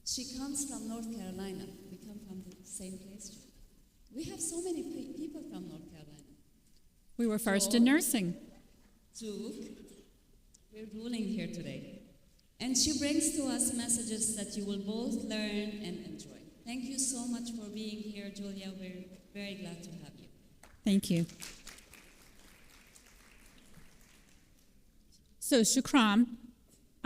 She comes from North Carolina. We come from the same place. We have so many people from North Carolina. We were first in nursing. We're ruling here today. And she brings to us messages that you will both learn and enjoy. Thank you so much for being here, Julia. We're very glad to have you. Thank you. So, Shukram,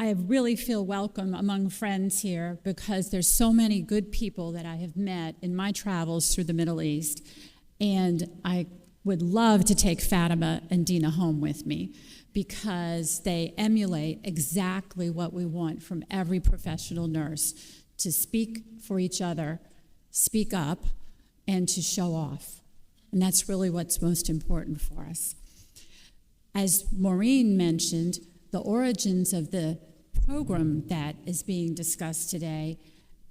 I really feel welcome among friends here because there's so many good people that I have met in my travels through the Middle East. And I would love to take Fatima and Dina home with me because they emulate exactly what we want from every professional nurse, to speak for each other, speak up, and to show off. And that's really what's most important for us. As Maureen mentioned, the origins of the program that is being discussed today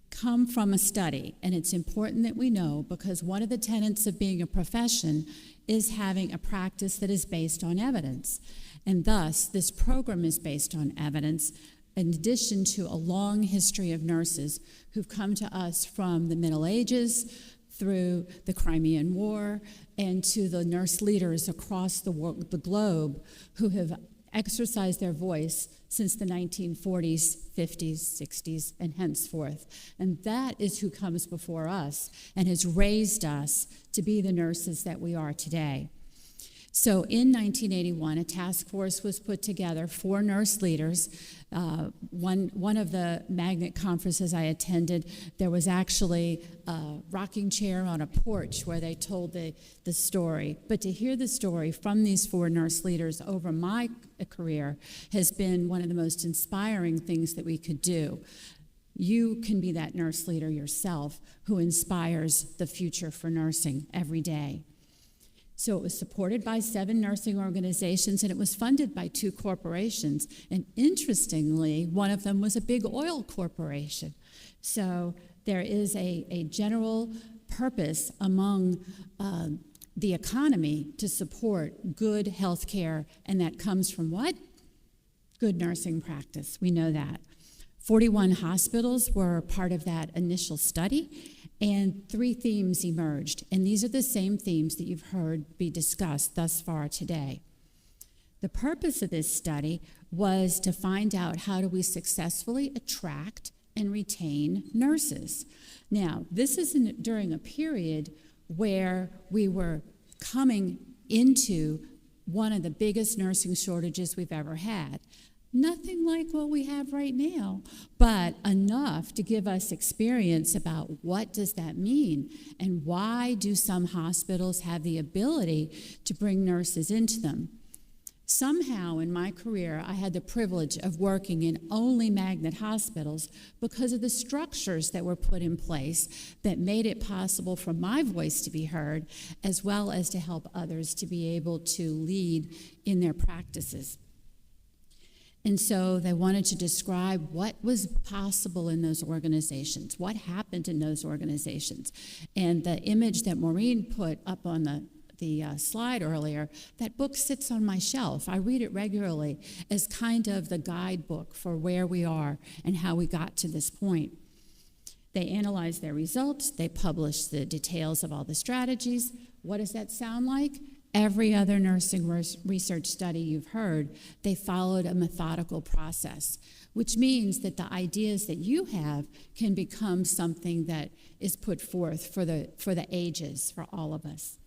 come from a study, and it's important that we know because one of the tenets of being a profession is having a practice that is based on evidence. And thus, this program is based on evidence, in addition to a long history of nurses who've come to us from the Middle Ages, through the Crimean War, and to the nurse leaders across the globe who have exercised their voice since the 1940s, 50s, 60s, and henceforth. And that is who comes before us and has raised us to be the nurses that we are today. So in 1981, a task force was put together for nurse leaders. One of the magnet conferences I attended, there was actually a rocking chair on a porch where they told the story. But to hear the story from these 4 nurse leaders over my career has been one of the most inspiring things that we could do. You can be that nurse leader yourself who inspires the future for nursing every day. So it was supported by 7 nursing organizations, and it was funded by 2 corporations. And interestingly, one of them was a big oil corporation. So there is a general purpose among the economy to support good health care, and that comes from what? Good nursing practice. We know that. 41 hospitals were part of that initial study, and 3 themes emerged. And these are the same themes that you've heard be discussed thus far today. The purpose of this study was to find out how do we successfully attract and retain nurses. Now, this is during a period where we were coming into one of the biggest nursing shortages we've ever had. Nothing like what we have right now, but enough to give us experience about what does that mean and why do some hospitals have the ability to bring nurses into them. Somehow in my career, I had the privilege of working in only magnet hospitals because of the structures that were put in place that made it possible for my voice to be heard, as well as to help others to be able to lead in their practices. And so they wanted to describe what was possible in those organizations, what happened in those organizations. And the image that Maureen put up on the slide earlier, that book sits on my shelf. I read it regularly as kind of the guidebook for where we are and how we got to this point. They analyzed their results. They published the details of all the strategies. What does that sound like? Every other nursing research study you've heard, they followed a methodical process, which means that the ideas that you have can become something that is put forth for the ages, for all of us.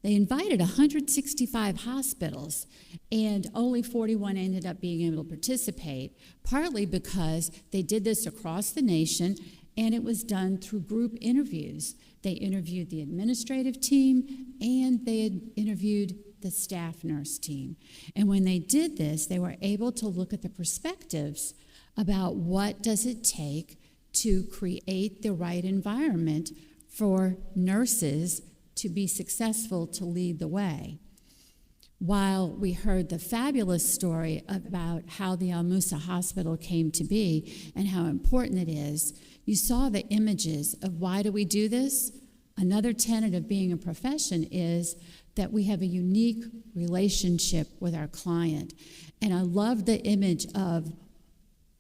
They invited 165 hospitals, and only 41 ended up being able to participate, partly because they did this across the nation, and it was done through group interviews. They interviewed the administrative team, and they had interviewed the staff nurse team. And when they did this, they were able to look at the perspectives about what does it take to create the right environment for nurses to be successful to lead the way. While we heard the fabulous story about how the Al Musa Hospital came to be and how important it is, you saw the images of why do we do this? Another tenet of being a profession is that we have a unique relationship with our client. And I love the image of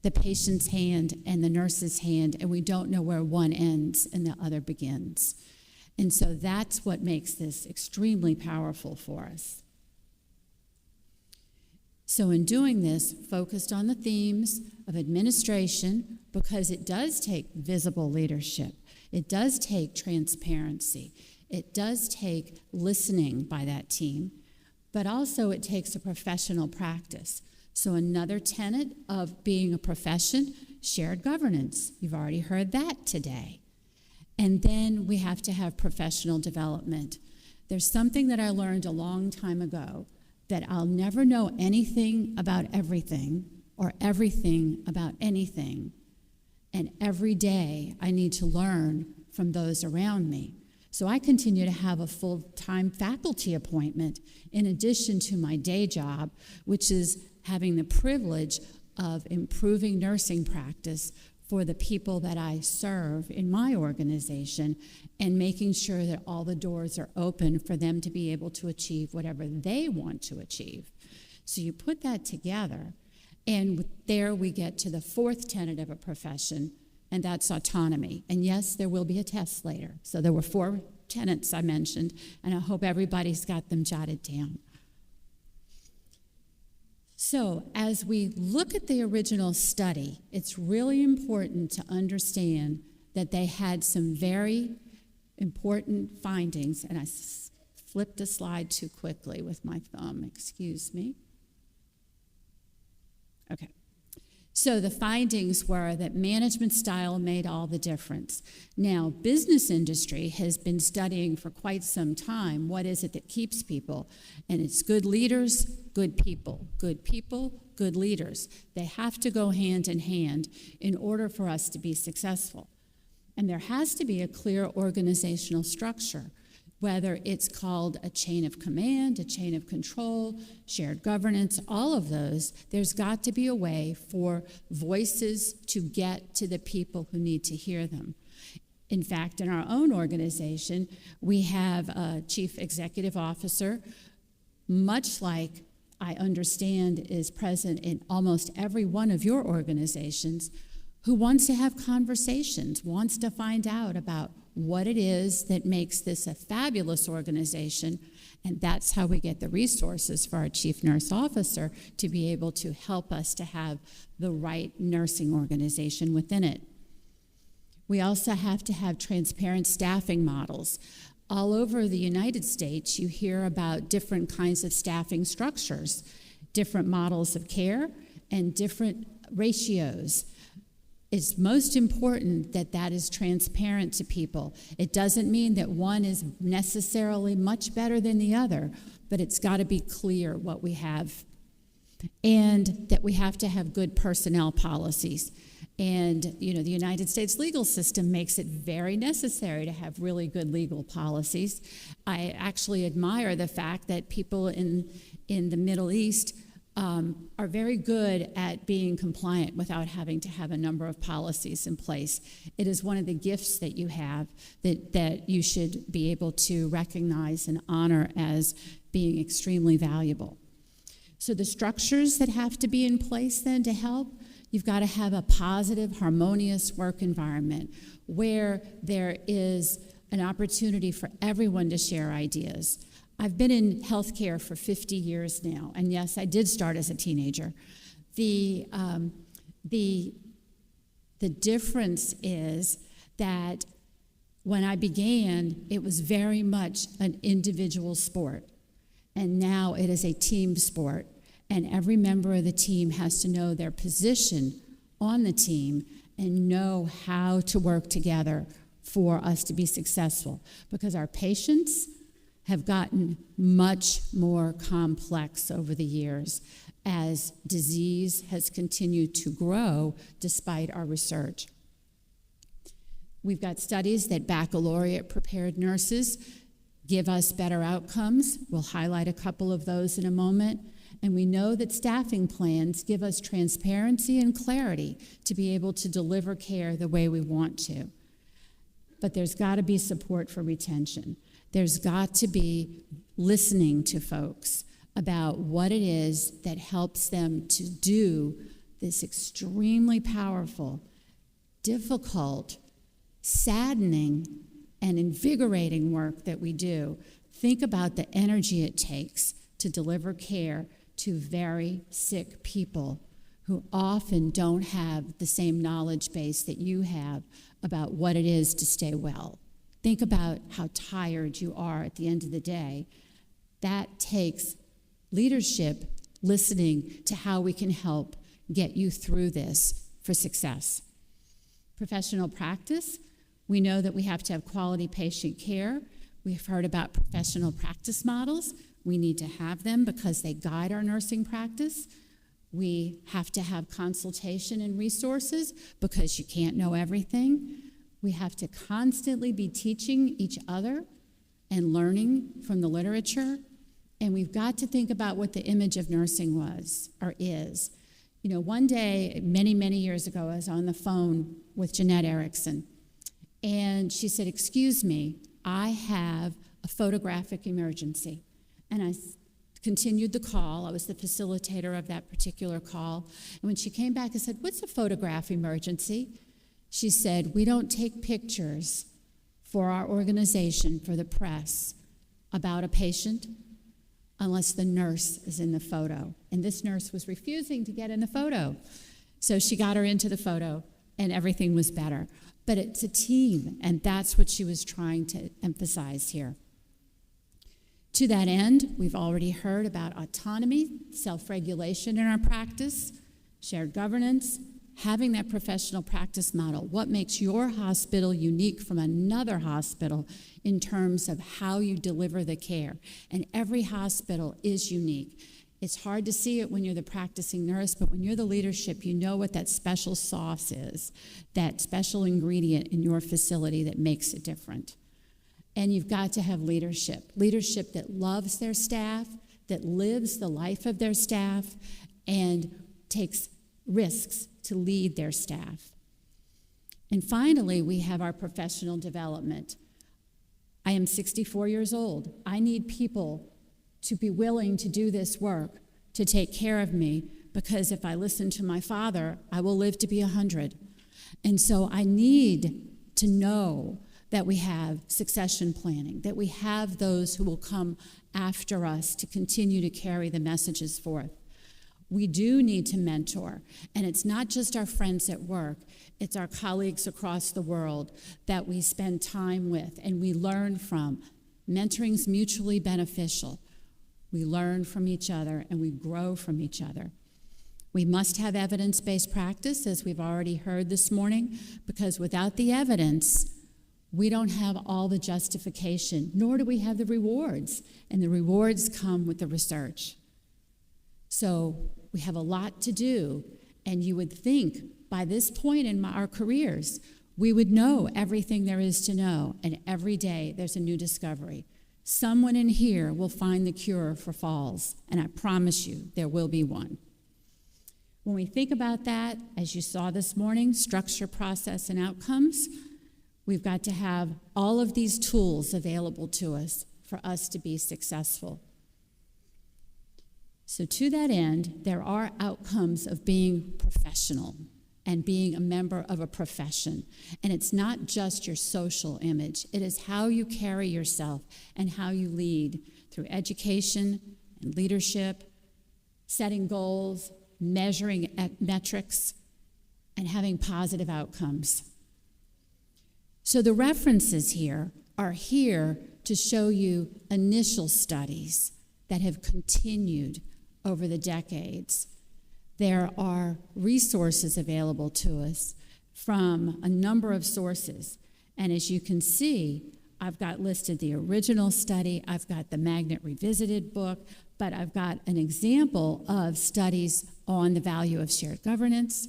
the patient's hand and the nurse's hand, and we don't know where one ends and the other begins. And so that's what makes this extremely powerful for us. So in doing this, focused on the themes of administration, because it does take visible leadership, it does take transparency, it does take listening by that team, but also it takes a professional practice. So another tenet of being a profession, shared governance. You've already heard that today. And then we have to have professional development. There's something that I learned a long time ago, that I'll never know anything about everything or everything about anything. And every day I need to learn from those around me. So I continue to have a full-time faculty appointment in addition to my day job, which is having the privilege of improving nursing practice for the people that I serve in my organization and making sure that all the doors are open for them to be able to achieve whatever they want to achieve. So you put that together, and there we get to the fourth tenet of a profession, and that's autonomy. And yes, there will be a test later. So there were 4 tenets I mentioned, and I hope everybody's got them jotted down. So as we look at the original study, it's really important to understand that they had some very important findings, and I flipped a slide too quickly with my thumb, excuse me. Okay. So the findings were that management style made all the difference. Now, business industry has been studying for quite some time what is it that keeps people, and it's good leaders, good people, good leaders. They have to go hand in hand in order for us to be successful. And there has to be a clear organizational structure, whether it's called a chain of command, a chain of control, shared governance, all of those. There's got to be a way for voices to get to the people who need to hear them. In fact, in our own organization, we have a chief executive officer, much like I understand is present in almost every one of your organizations, who wants to have conversations, wants to find out about what it is that makes this a fabulous organization, and that's how we get the resources for our chief nurse officer to be able to help us to have the right nursing organization within it. We also have to have transparent staffing models. All over the United States, you hear about different kinds of staffing structures, different models of care, and different ratios. It's most important that that is transparent to people. It doesn't mean that one is necessarily much better than the other, but it's got to be clear what we have. And that we have to have good personnel policies. And, you know, the United States legal system makes it very necessary to have really good legal policies. I actually admire the fact that people in the Middle East are very good at being compliant without having to have a number of policies in place. It is one of the gifts that you have that you should be able to recognize and honor as being extremely valuable. So the structures that have to be in place then to help, you've got to have a positive, harmonious work environment where there is an opportunity for everyone to share ideas. I've been in healthcare for 50 years now, and yes, I did start as a teenager. The difference is that when I began, it was very much an individual sport, and now it is a team sport, and every member of the team has to know their position on the team and know how to work together for us to be successful, because our patients have gotten much more complex over the years as disease has continued to grow despite our research. We've got studies that baccalaureate-prepared nurses give us better outcomes. We'll highlight a couple of those in a moment. And we know that staffing plans give us transparency and clarity to be able to deliver care the way we want to. But there's got to be support for retention. There's got to be listening to folks about what it is that helps them to do this extremely powerful, difficult, saddening, and invigorating work that we do, think about the energy it takes to deliver care to very sick people who often don't have the same knowledge base that you have about what it is to stay well. Think about how tired you are at the end of the day. That takes leadership listening to how we can help get you through this for success. Professional practice, we know that we have to have quality patient care. We've heard about professional practice models. We need to have them because they guide our nursing practice. We have to have consultation and resources because you can't know everything. We have to constantly be teaching each other and learning from the literature. And we've got to think about what the image of nursing was or is. You know, one day, many, many years ago, I was on the phone with Jeanette Erickson, and she said, "Excuse me, I have a photographic emergency." And I continued the call. I was the facilitator of that particular call. And when she came back, I said, "What's a photograph emergency?" She said, "We don't take pictures for our organization, for the press, about a patient unless the nurse is in the photo." And this nurse was refusing to get in the photo. So she got her into the photo, and everything was better. But it's a team, and that's what she was trying to emphasize here. To that end, we've already heard about autonomy, self-regulation in our practice, shared governance, having that professional practice model. What makes your hospital unique from another hospital in terms of how you deliver the care? And every hospital is unique. It's hard to see it when you're the practicing nurse, but when you're the leadership, you know what that special sauce is, that special ingredient in your facility that makes it different. And you've got to have leadership that loves their staff, that lives the life of their staff, and takes risks to lead their staff. And finally, we have our professional development. I am 64 years old. I need people to be willing to do this work, to take care of me, because if I listen to my father, I will live to be 100. And so I need to know that we have succession planning, that we have those who will come after us to continue to carry the messages forth. We do need to mentor, and it's not just our friends at work, it's our colleagues across the world that we spend time with and we learn from. Mentoring's mutually beneficial. We learn from each other and we grow from each other. We must have evidence-based practice, as we've already heard this morning, because without the evidence, we don't have all the justification, nor do we have the rewards, and the rewards come with the research. So we have a lot to do, and you would think by this point in our careers, we would know everything there is to know, and every day there's a new discovery. Someone in here will find the cure for falls, and I promise you there will be one. When we think about that, as you saw this morning, structure, process, and outcomes, we've got to have all of these tools available to us for us to be successful. So to that end, there are outcomes of being professional and being a member of a profession. And it's not just your social image. It is how you carry yourself and how you lead through education and leadership, setting goals, measuring metrics, and having positive outcomes. So the references here are here to show you initial studies that have continued over the decades. There are resources available to us from a number of sources. And as you can see, I've got listed the original study, I've got the Magnet Revisited book, but I've got an example of studies on the value of shared governance,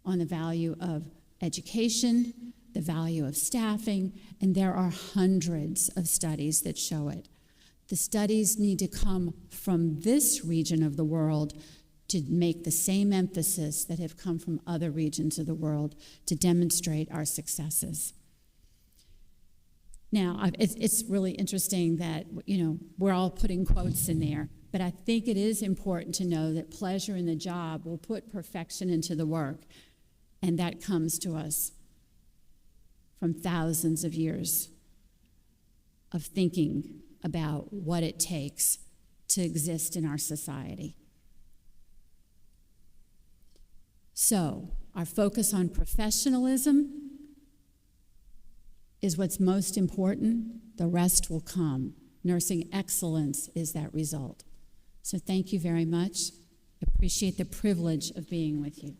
on the value of education, the value of staffing, and there are hundreds of studies that show it. The studies need to come from this region of the world to make the same emphasis that have come from other regions of the world to demonstrate our successes. Now, it's really interesting that, we're all putting quotes in there, But I think it is important to know that pleasure in the job will put perfection into the work, and that comes to us from thousands of years of thinking about what it takes to exist in our society. So, our focus on professionalism is what's most important. The rest will come. Nursing excellence is that result. So thank you very much. Appreciate the privilege of being with you.